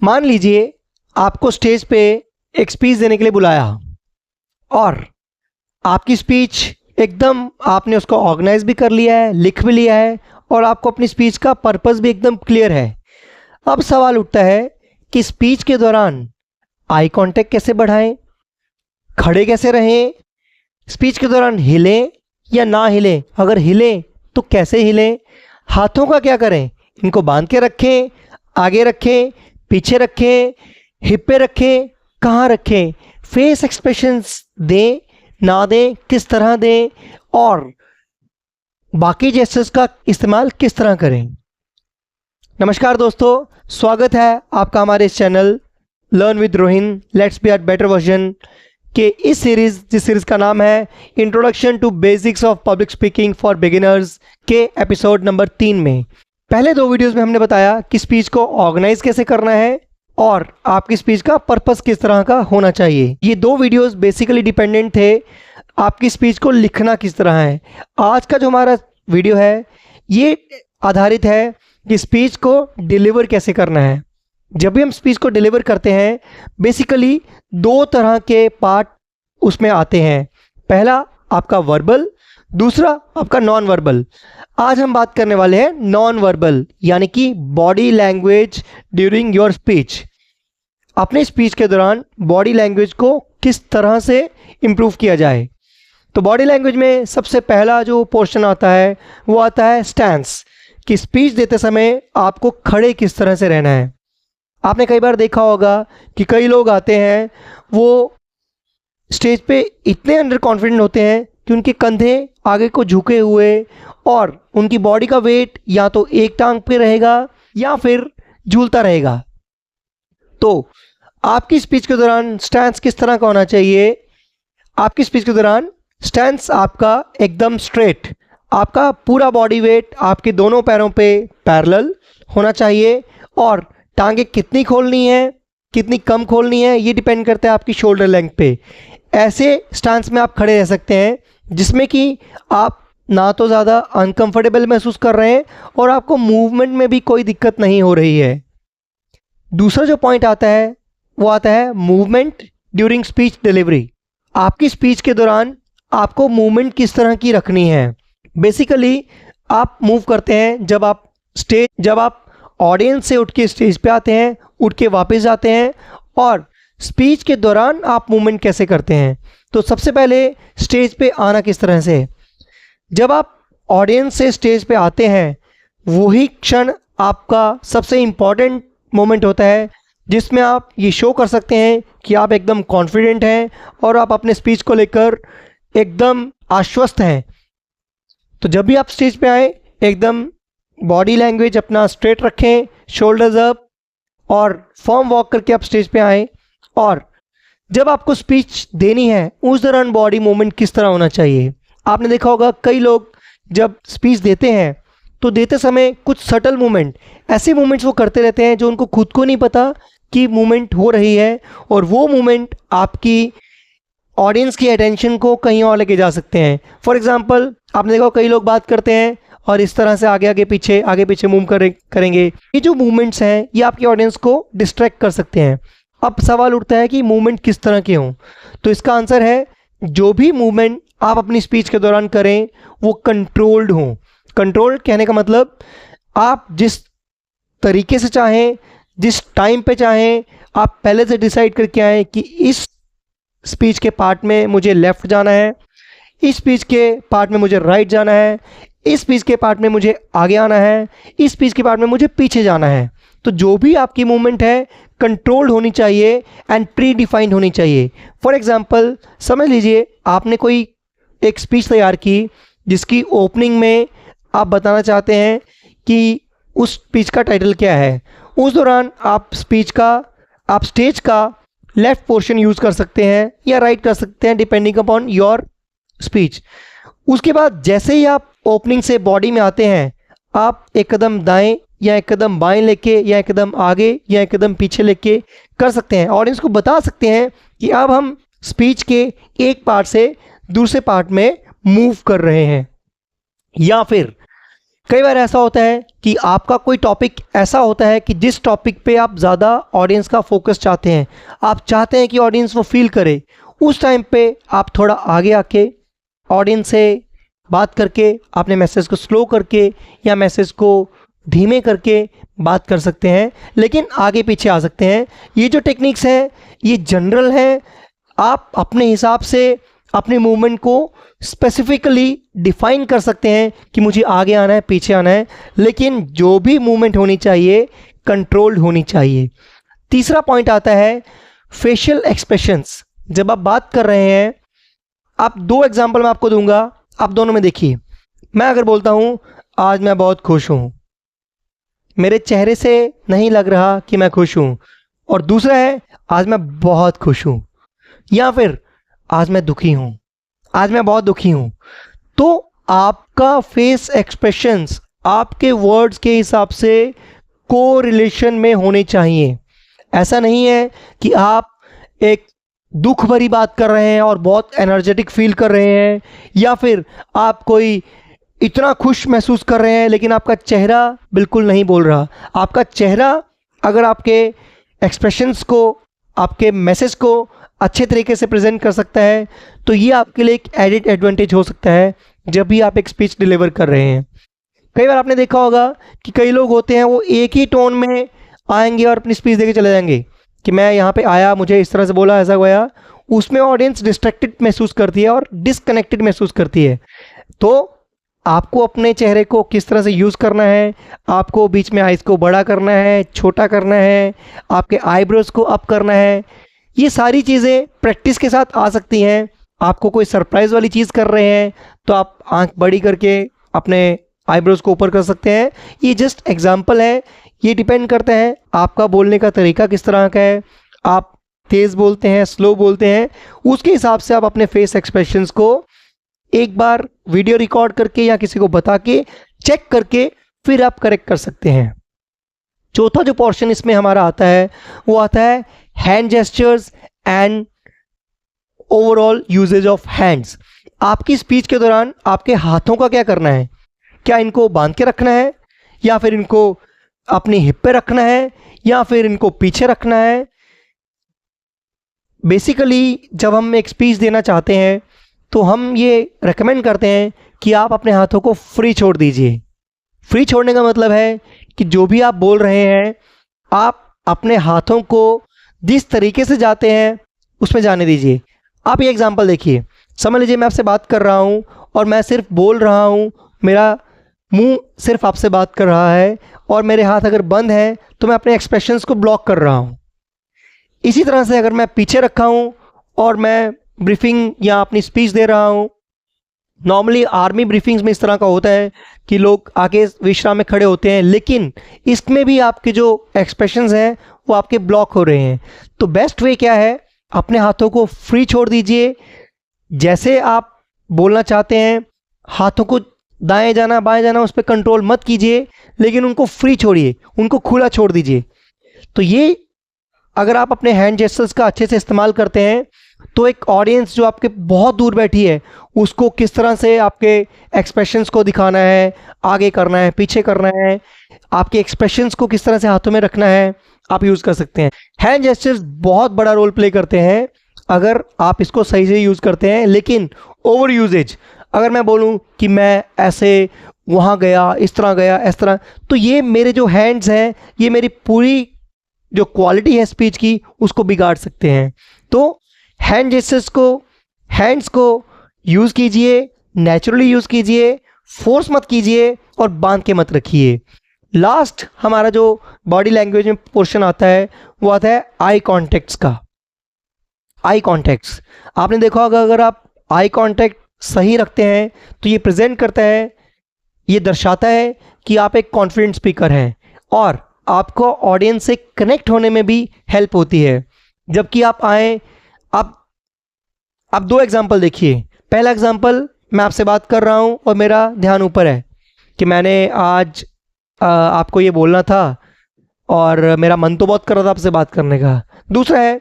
मान लीजिए आपको स्टेज पे एक स्पीच देने के लिए बुलाया और आपकी स्पीच एकदम आपने उसको ऑर्गेनाइज भी कर लिया है, लिख भी लिया है और आपको अपनी स्पीच का पर्पस भी एकदम क्लियर है। अब सवाल उठता है कि स्पीच के दौरान आई कांटेक्ट कैसे बढ़ाएं, खड़े कैसे रहें, स्पीच के दौरान हिलें या ना हिलें, अगर हिलें तो कैसे हिलें, हाथों का क्या करें, इनको बांध के रखें, आगे रखें, पीछे रखें, हिप पे रखें, कहाँ रखें, फेस एक्सप्रेशंस दें ना दें, किस तरह दें और बाकी जेस्चर्स का इस्तेमाल किस तरह करें। नमस्कार दोस्तों, स्वागत है आपका हमारे इस channel learn with Rohin let's be at better version के इस जिस सीरीज का नाम है introduction to basics of public speaking for beginners के एपिसोड नंबर 3 में। पहले 2 वीडियोस में हमने बताया कि स्पीच को ऑर्गेनाइज कैसे करना है और आपकी स्पीच का पर्पस किस तरह का होना चाहिए। ये 2 वीडियोस बेसिकली डिपेंडेंट थे आपकी स्पीच को लिखना किस तरह है। आज का जो हमारा वीडियो है ये आधारित है कि स्पीच को डिलीवर कैसे करना है। जब भी हम स्पीच को डिलीवर करते हैं बेसिकली 2 तरह के पार्ट उसमें आते हैं। पहला आपका वर्बल, दूसरा आपका नॉन वर्बल। आज हम बात करने वाले हैं नॉन वर्बल यानी कि body language during your speech. अपने स्पीच के दौरान बॉडी लैंग्वेज को किस तरह से इम्प्रूव किया जाए। तो बॉडी लैंग्वेज में सबसे पहला जो पोर्शन आता है वो आता है स्टैंस, कि स्पीच देते समय आपको खड़े किस तरह से रहना है। आपने कई बार देखा होगा कि कई लोग आते हैं वो स्टेज पे इतने अंडर कॉन्फिडेंट होते हैं कि उनके कंधे आगे को झुके हुए और उनकी बॉडी का वेट या तो एक टांग पे रहेगा या फिर झूलता रहेगा। तो आपकी स्पीच के दौरान स्टैंस किस तरह का होना चाहिए। आपकी स्पीच के दौरान स्टैंस आपका एकदम स्ट्रेट, आपका पूरा बॉडी वेट आपके दोनों पैरों पे पैरेलल होना चाहिए और टांगे कितनी खोलनी है कितनी कम खोलनी है ये डिपेंड करता है आपकी शोल्डर लेंथ पे। ऐसे स्टांस में आप खड़े रह सकते हैं जिसमें कि आप ना तो ज़्यादा अनकंफर्टेबल महसूस कर रहे हैं और आपको मूवमेंट में भी कोई दिक्कत नहीं हो रही है। दूसरा जो पॉइंट आता है वो आता है मूवमेंट ड्यूरिंग स्पीच डिलीवरी। आपकी स्पीच के दौरान आपको मूवमेंट किस तरह की रखनी है। बेसिकली आप मूव करते हैं जब आप ऑडियंस से उठ के स्टेज पे आते हैं, उठ के वापस जाते हैं और स्पीच के दौरान आप मूवमेंट कैसे करते हैं। तो सबसे पहले स्टेज पे आना किस तरह से। जब आप ऑडियंस से स्टेज पे आते हैं वही क्षण आपका सबसे इम्पॉर्टेंट मोमेंट होता है जिसमें आप ये शो कर सकते हैं कि आप एकदम कॉन्फिडेंट हैं और आप अपने स्पीच को लेकर एकदम आश्वस्त हैं। तो जब भी आप स्टेज पे आए एकदम बॉडी लैंग्वेज अपना स्ट्रेट रखें, शोल्डर्स अप और फॉर्म वॉक करके आप स्टेज पे आएँ। और जब आपको स्पीच देनी है उस दौरान बॉडी मूवमेंट किस तरह होना चाहिए। आपने देखा होगा कई लोग जब स्पीच देते हैं तो देते समय कुछ सटल मूवमेंट, ऐसे मूवमेंट्स वो करते रहते हैं जो उनको खुद को नहीं पता कि मूवमेंट हो रही है और वो मूवमेंट आपकी ऑडियंस की अटेंशन को कहीं और लेके जा सकते हैं। फॉर एग्जांपल आपने देखा कई लोग बात करते हैं और इस तरह से आगे पीछे मूव करेंगे। ये जो मूवमेंट्स हैं ये आपकी ऑडियंस को डिस्ट्रैक्ट कर सकते हैं। अब सवाल उठता है कि मूवमेंट किस तरह के हों। तो इसका आंसर है जो भी मूवमेंट आप अपनी स्पीच के दौरान करें वो कंट्रोल्ड हों। कंट्रोल्ड कहने का मतलब आप जिस तरीके से चाहें, जिस टाइम पे चाहें, आप पहले से डिसाइड करके आएँ कि इस स्पीच के पार्ट में मुझे लेफ़्ट जाना है, इस स्पीच के पार्ट में मुझे राइट जाना है, इस स्पीच के पार्ट में मुझे आगे आना है, इस स्पीच के पार्ट में मुझे पीछे जाना है। तो जो भी आपकी मूवमेंट है कंट्रोल्ड होनी चाहिए एंड प्री डिफाइंड होनी चाहिए। फॉर एग्जांपल समझ लीजिए आपने कोई एक स्पीच तैयार की जिसकी ओपनिंग में आप बताना चाहते हैं कि उस स्पीच का टाइटल क्या है। उस दौरान आप स्टेज का लेफ्ट पोर्शन यूज़ कर सकते हैं या राइट कर सकते हैं डिपेंडिंग अपॉन योर स्पीच। उसके बाद जैसे ही आप ओपनिंग से बॉडी में आते हैं आप एक कदम दाएं या एक कदम बाएं लेके या एक कदम आगे या एक कदम पीछे लेके कर सकते हैं। ऑडियंस को बता सकते हैं कि अब हम स्पीच के एक पार्ट से दूसरे पार्ट में मूव कर रहे हैं। या फिर कई बार ऐसा होता है कि आपका कोई टॉपिक ऐसा होता है कि जिस टॉपिक पे आप ज़्यादा ऑडियंस का फोकस चाहते हैं, आप चाहते हैं कि ऑडियंस वो फील करे। उस टाइम पे आप थोड़ा आगे आके ऑडियंस से बात करके अपने मैसेज को स्लो करके या मैसेज को धीमे करके बात कर सकते हैं, लेकिन आगे पीछे आ सकते हैं। ये जो टेक्निक्स हैं ये जनरल हैं, आप अपने हिसाब से अपने मूवमेंट को स्पेसिफिकली डिफाइन कर सकते हैं कि मुझे आगे आना है, पीछे आना है, लेकिन जो भी मूवमेंट होनी चाहिए कंट्रोल्ड होनी चाहिए। तीसरा पॉइंट आता है फेशियल एक्सप्रेशंस। जब आप बात कर रहे हैं, आप दो एग्जांपल मैं आपको दूंगा, आप दोनों में देखिए। मैं अगर बोलता हूं आज मैं बहुत खुश हूं, मेरे चेहरे से नहीं लग रहा कि मैं खुश हूं, और दूसरा है आज मैं बहुत खुश हूं, या फिर आज मैं दुखी हूं, आज मैं बहुत दुखी हूं। तो आपका फेस एक्सप्रेशंस आपके वर्ड्स के हिसाब से को रिलेशन में होने चाहिए। ऐसा नहीं है कि आप एक दुख भरी बात कर रहे हैं और बहुत एनर्जेटिक फील कर रहे हैं, या फिर आप कोई इतना खुश महसूस कर रहे हैं लेकिन आपका चेहरा बिल्कुल नहीं बोल रहा। आपका चेहरा अगर आपके एक्सप्रेशंस को, आपके मैसेज को अच्छे तरीके से प्रेजेंट कर सकता है, तो ये आपके लिए एक एडिड एडवांटेज हो सकता है जब भी आप एक स्पीच डिलीवर कर रहे हैं। कई बार आपने देखा होगा कि कई लोग होते हैं वो एक ही टोन में आएंगे और अपनी स्पीच देके चले जाएंगे कि मैं यहाँ पे आया, मुझे इस तरह से बोला, ऐसा गया। उसमें ऑडियंस डिस्ट्रैक्टेड महसूस करती है और डिसकनेक्टेड महसूस करती है। तो आपको अपने चेहरे को किस तरह से यूज़ करना है, आपको बीच में आइज़ को बड़ा करना है, छोटा करना है, आपके आईब्रोज को अप करना है, ये सारी चीज़ें प्रैक्टिस के साथ आ सकती हैं। आपको कोई सरप्राइज़ वाली चीज़ कर रहे हैं तो आप आंख बड़ी करके अपने आईब्रोज को ऊपर कर सकते हैं। ये जस्ट एग्जांपल है, ये डिपेंड करता है आपका बोलने का तरीका किस तरह का है, आप तेज़ बोलते हैं, स्लो बोलते हैं, उसके हिसाब से आप अपने फेस एक्सप्रेशंस को एक बार वीडियो रिकॉर्ड करके या किसी को बता के चेक करके फिर आप करेक्ट कर सकते हैं। चौथा जो पोर्शन इसमें हमारा आता है वो आता है hand gestures and overall usages of hands. आपकी स्पीच के दौरान आपके हाथों का क्या करना है, क्या इनको बांध के रखना है, या फिर इनको अपनी हिप पे रखना है, या फिर इनको पीछे रखना है। बेसिकली जब हम एक स्पीच देना चाहते हैं तो हम ये रेकमेंड करते हैं कि आप अपने हाथों को फ्री छोड़ दीजिए। फ्री छोड़ने का मतलब है कि जो भी आप बोल रहे हैं आप अपने हाथों को जिस तरीके से जाते हैं उसमें जाने दीजिए। आप ये एग्जांपल देखिए, समझ लीजिए मैं आपसे बात कर रहा हूँ और मैं सिर्फ बोल रहा हूँ, मेरा मुंह सिर्फ आपसे बात कर रहा है और मेरे हाथ अगर बंद हैं तो मैं अपने एक्सप्रेशंस को ब्लॉक कर रहा हूँ। इसी तरह से अगर मैं पीछे रखा हूँ और मैं ब्रीफिंग या अपनी स्पीच दे रहा हूँ, नॉर्मली आर्मी ब्रीफिंग्स में इस तरह का होता है कि लोग आगे विश्राम में खड़े होते हैं, लेकिन इसमें भी आपके जो एक्सप्रेशंस हैं वो आपके ब्लॉक हो रहे हैं। तो बेस्ट वे क्या है, अपने हाथों को फ्री छोड़ दीजिए। जैसे आप बोलना चाहते हैं हाथों को दाएं जाना बाएं जाना उस पर कंट्रोल मत कीजिए, लेकिन उनको फ्री छोड़िए, उनको खुला छोड़ दीजिए। तो ये अगर आप अपने हैंड जेस्चर्स का अच्छे से इस्तेमाल करते हैं तो एक ऑडियंस जो आपके बहुत दूर बैठी है उसको किस तरह से आपके एक्सप्रेशंस को दिखाना है, आगे करना है, पीछे करना है, आपके एक्सप्रेशंस को किस तरह से हाथों में रखना है, आप यूज़ कर सकते हैं। हैंड जेस्चर्स बहुत बड़ा रोल प्ले करते हैं अगर आप इसको सही से यूज़ करते हैं, लेकिन ओवर यूजेज, अगर मैं बोलूं कि मैं ऐसे वहाँ गया, इस तरह गया, इस तरह, तो ये मेरे जो हैंड्स हैं ये मेरी पूरी जो क्वालिटी है स्पीच की उसको बिगाड़ सकते हैं। तो हैंड जेस्चर्स को, हैंड्स को यूज़ कीजिए, नेचुरली यूज़ कीजिए, फोर्स मत कीजिए और बांध के मत रखिए। लास्ट हमारा जो बॉडी लैंग्वेज में पोर्शन आता है वो आता है आई कॉन्टेक्ट्स का। आई कॉन्टेक्ट्स आपने देखा होगा, अगर आप आई कॉन्टेक्ट सही रखते हैं तो ये प्रेजेंट करता है, ये दर्शाता है कि आप एक कॉन्फिडेंट स्पीकर हैं और आपको ऑडियंस से कनेक्ट होने में भी हेल्प होती है। जबकि आप आए, आप दो एग्जाम्पल देखिए। पहला एग्जाम्पल, मैं आपसे बात कर रहा हूँ और मेरा ध्यान ऊपर है कि मैंने आज आपको ये बोलना था और मेरा मन तो बहुत कर रहा था आपसे बात करने का। दूसरा है,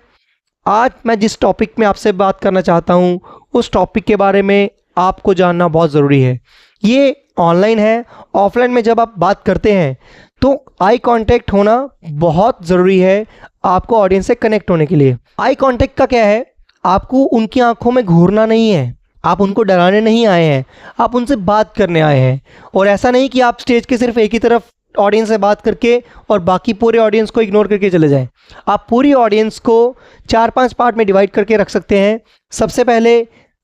आज मैं जिस टॉपिक में आपसे बात करना चाहता हूँ उस टॉपिक के बारे में आपको जानना बहुत ज़रूरी है। ये ऑनलाइन है, ऑफलाइन में जब आप बात करते हैं तो आई कांटेक्ट होना बहुत ज़रूरी है आपको ऑडियंस से कनेक्ट होने के लिए। आई कांटेक्ट का क्या है, आपको उनकी आंखों में घूरना नहीं है, आप उनको डराने नहीं आए हैं, आप उनसे बात करने आए हैं। और ऐसा नहीं कि आप स्टेज के सिर्फ एक ही तरफ ऑडियंस से बात करके और बाकी पूरे ऑडियंस को इग्नोर करके चले जाएं। आप पूरी ऑडियंस को 4-5 पार्ट में डिवाइड करके रख सकते हैं। सबसे पहले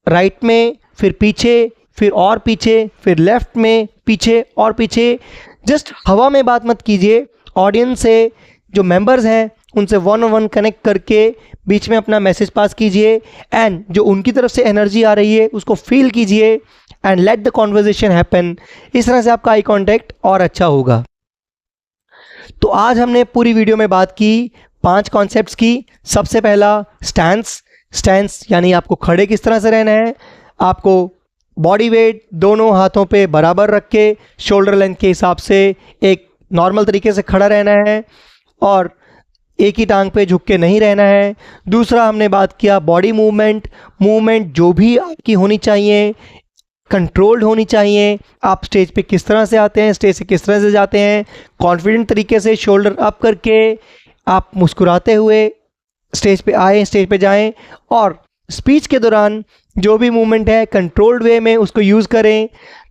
राइट में, फिर पीछे, फिर और पीछे, फिर लेफ्ट में, पीछे और पीछे। जस्ट हवा में बात मत कीजिए, ऑडियंस से जो मेंबर्स हैं उनसे वन ऑन वन कनेक्ट करके बीच में अपना मैसेज पास कीजिए एंड जो उनकी तरफ से एनर्जी आ रही है उसको फील कीजिए and let the conversation happen. इस तरह से आपका आई कांटेक्ट और अच्छा होगा। तो आज हमने पूरी वीडियो में बात की 5 कॉन्सेप्ट्स की। सबसे पहला स्टैंस यानी आपको खड़े किस तरह से रहना है, आपको बॉडी वेट दोनों हाथों पे बराबर रख के शोल्डर लेंथ के हिसाब से एक नॉर्मल तरीके से खड़ा रहना है और एक ही टांग पे झुक के नहीं रहना है। दूसरा हमने बात किया बॉडी मूवमेंट जो भी आपकी होनी चाहिए कंट्रोल्ड होनी चाहिए। आप स्टेज पे किस तरह से आते हैं, स्टेज से किस तरह से जाते हैं, कॉन्फिडेंट तरीके से शोल्डर अप करके आप मुस्कुराते हुए स्टेज पे आए, स्टेज पे जाएं। और स्पीच के दौरान जो भी मूवमेंट है कंट्रोल्ड वे में उसको यूज़ करें।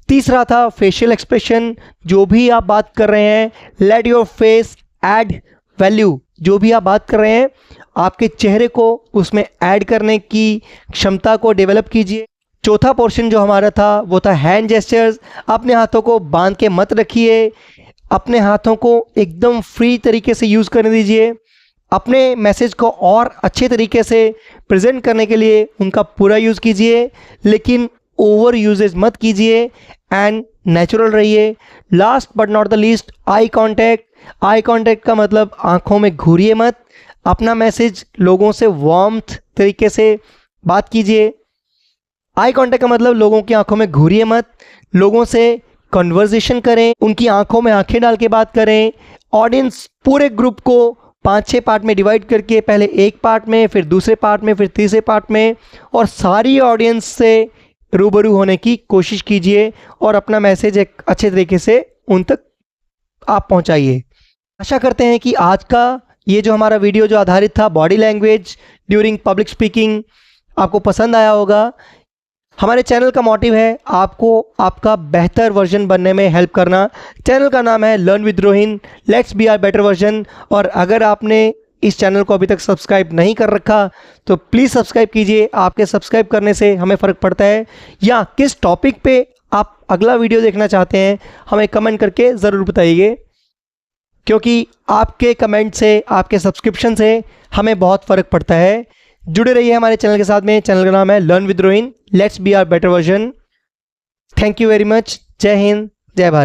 तीसरा था फेशियल एक्सप्रेशन, जो भी आप बात कर रहे हैं let your face add value. जो भी आप बात कर रहे हैं आपके चेहरे को उसमें ऐड करने की क्षमता को डेवलप कीजिए। चौथा पोर्शन जो हमारा था वो था हैंड जेस्चर्स। अपने हाथों को बांध के मत रखिए, अपने हाथों को एकदम फ्री तरीके से यूज़ करने दीजिए। अपने मैसेज को और अच्छे तरीके से प्रेजेंट करने के लिए उनका पूरा यूज़ कीजिए, लेकिन ओवर यूजेज मत कीजिए एंड नेचुरल रहिए। Last but not the least, eye contact का मतलब आंखों में घूरिए मत। अपना मैसेज लोगों से वार्मथ तरीके से बात कीजिए। आई कांटेक्ट का मतलब लोगों की आंखों में घूरिए मत, लोगों से कन्वर्सेशन करें, उनकी आंखों में आंखें डाल के बात करें। ऑडियंस पूरे ग्रुप को 5-6 पार्ट में डिवाइड करके पहले एक पार्ट में, फिर दूसरे पार्ट में, फिर तीसरे पार्ट में, और सारी ऑडियंस से रूबरू होने की कोशिश कीजिए और अपना मैसेज एक अच्छे तरीके से उन तक आप पहुंचाइए। आशा करते हैं कि आज का ये जो हमारा वीडियो जो आधारित था body language during public speaking आपको पसंद आया होगा। हमारे चैनल का मोटिव है आपको आपका बेहतर वर्जन बनने में हेल्प करना। चैनल का नाम है learn with Rohin, let's be our better version. और अगर आपने इस चैनल को अभी तक सब्सक्राइब नहीं कर रखा तो प्लीज़ सब्सक्राइब कीजिए। आपके सब्सक्राइब करने से हमें फ़र्क पड़ता है। या किस टॉपिक पे आप अगला वीडियो देखना चाहते हैं हमें कमेंट करके ज़रूर बताइए, क्योंकि आपके कमेंट से, आपके सब्सक्रिप्शन से हमें बहुत फ़र्क पड़ता है। जुड़े रहिए हमारे चैनल के साथ में। चैनल का नाम है learn with Rohin, let's be our better version. Thank you very much. जय हिंद, जय भारत।